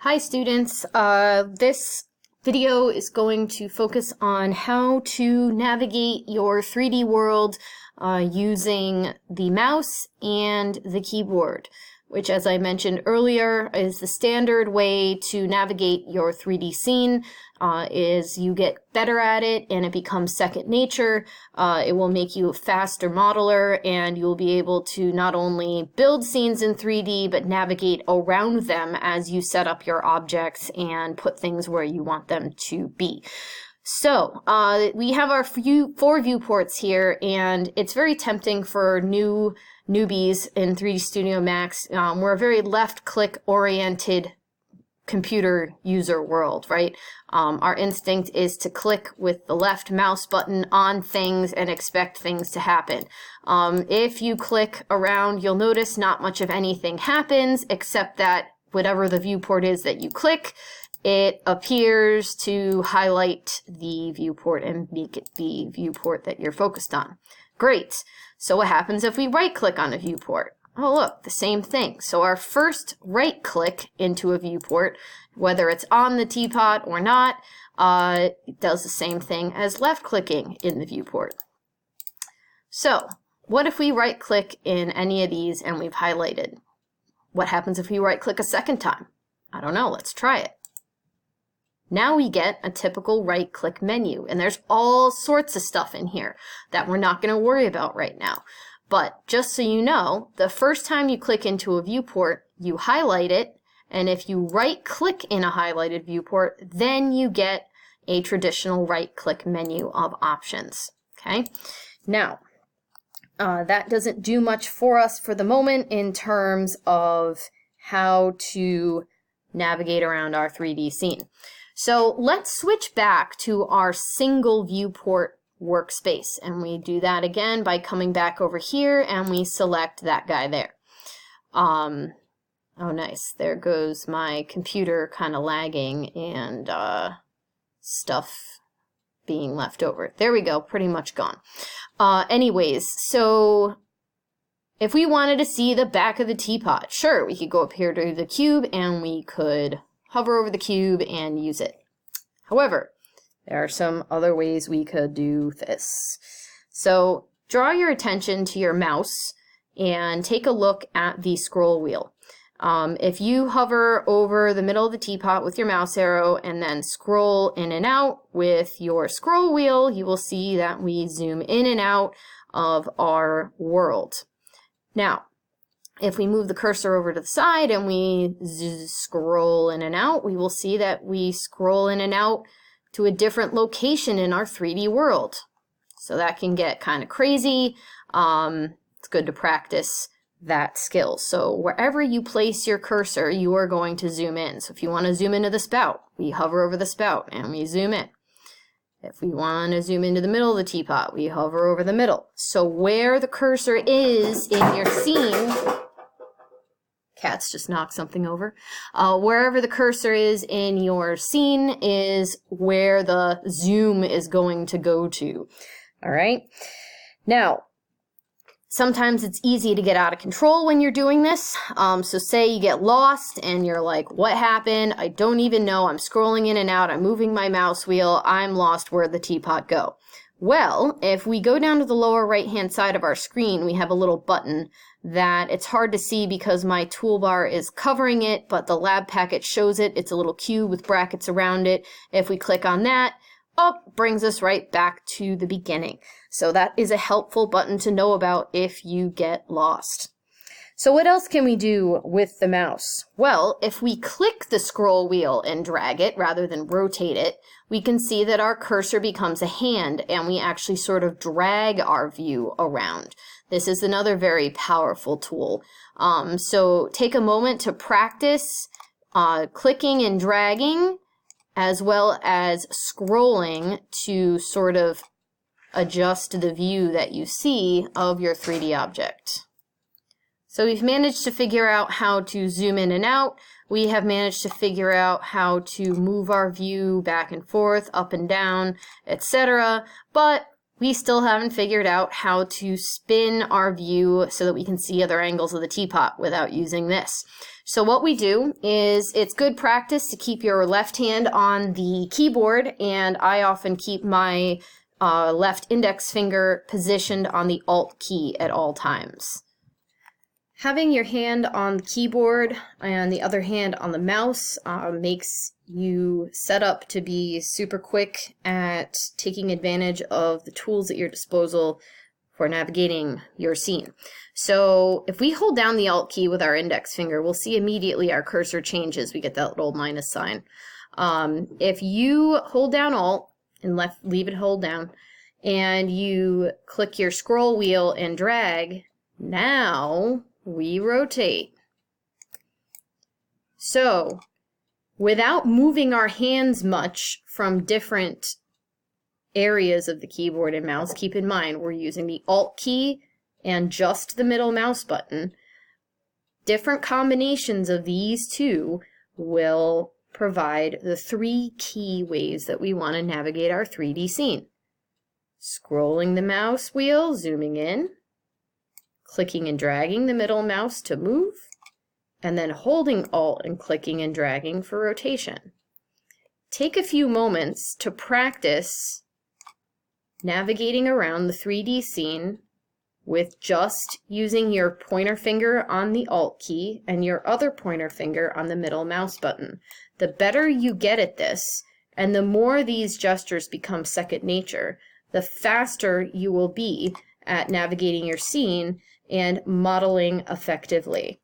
Hi students, this video is going to focus on how to navigate your 3D world using the mouse and the keyboard, which, as I mentioned earlier, is the standard way to navigate your 3D scene. Is you get better at it and it becomes second nature. It will make you a faster modeler, and you'll be able to not only build scenes in 3D but navigate around them as you set up your objects and put things where you want them to be. So we have our four viewports here, and it's very tempting for newbies in 3D Studio Max. We're a very left-click oriented computer user world, right? Our instinct is to click with the left mouse button on things and expect things to happen. If you click around, you'll notice not much of anything happens, except that whatever the viewport is that you click, it appears to highlight the viewport and make it the viewport that you're focused on. Great. So what happens if we right-click on a viewport? Oh, look, the same thing. So our first right-click into a viewport, whether it's on the teapot or not, it does the same thing as left-clicking in the viewport. So what if we right-click in any of these and we've highlighted? What happens if we right-click a second time? I don't know. Let's try it. Now we get a typical right-click menu, and there's all sorts of stuff in here that we're not going to worry about right now. But just so you know, the first time you click into a viewport, you highlight it, and if you right-click in a highlighted viewport, then you get a traditional right-click menu of options. Okay? Now, that doesn't do much for us for the moment in terms of how to navigate around our 3D scene. So let's switch back to our single viewport workspace, and we do that again by coming back over here and we select that guy there. Oh nice, there goes my computer kind of lagging and stuff being left over. There we go, pretty much gone. Anyways, so if we wanted to see the back of the teapot, sure, we could go up here to the cube and we could hover over the cube and use it. However, there are some other ways we could do this. So draw your attention to your mouse and take a look at the scroll wheel. If you hover over the middle of the teapot with your mouse arrow and then scroll in and out with your scroll wheel, you will see that we zoom in and out of our world. Now, if we move the cursor over to the side and we scroll in and out, we will see that we scroll in and out to a different location in our 3D world. So that can get kind of crazy. It's good to practice that skill. So wherever you place your cursor, you are going to zoom in. So if you want to zoom into the spout, we hover over the spout and we zoom in. If we want to zoom into the middle of the teapot, we hover over the middle. So where the cursor is in your scene, cats just knocked something over. Wherever the cursor is in your scene is where the zoom is going to go to. All right. Now, sometimes it's easy to get out of control when you're doing this. So say you get lost and you're like, what happened? I don't even know. I'm scrolling in and out. I'm moving my mouse wheel. I'm lost. Where'd the teapot go? Well, if we go down to the lower right-hand side of our screen, we have a little button that it's hard to see because my toolbar is covering it, but the lab packet shows it. It's a little cube with brackets around it. If we click on that, brings us right back to the beginning. So that is a helpful button to know about if you get lost. So what else can we do with the mouse? Well, if we click the scroll wheel and drag it rather than rotate it, we can see that our cursor becomes a hand and we actually sort of drag our view around. This is another very powerful tool. So take a moment to practice clicking and dragging as well as scrolling to sort of adjust the view that you see of your 3D object. So we've managed to figure out how to zoom in and out. We have managed to figure out how to move our view back and forth, up and down, etc. But we still haven't figured out how to spin our view so that we can see other angles of the teapot without using this. So what we do is, it's good practice to keep your left hand on the keyboard, and I often keep my left index finger positioned on the Alt key at all times. Having your hand on the keyboard and the other hand on the mouse makes you set up to be super quick at taking advantage of the tools at your disposal for navigating your scene. So if we hold down the Alt key with our index finger, we'll see immediately our cursor changes. We get that little minus sign. If you hold down Alt and leave it hold down, and you click your scroll wheel and drag, now we rotate. So without moving our hands much from different areas of the keyboard and mouse, keep in mind we're using the Alt key and just the middle mouse button. Different combinations of these two will provide the 3 key ways that we want to navigate our 3D scene. Scrolling the mouse wheel, zooming in, clicking and dragging the middle mouse to move, and then holding Alt and clicking and dragging for rotation. Take a few moments to practice navigating around the 3D scene with just using your pointer finger on the Alt key and your other pointer finger on the middle mouse button. The better you get at this, and the more these gestures become second nature, the faster you will be at navigating your scene and modeling effectively.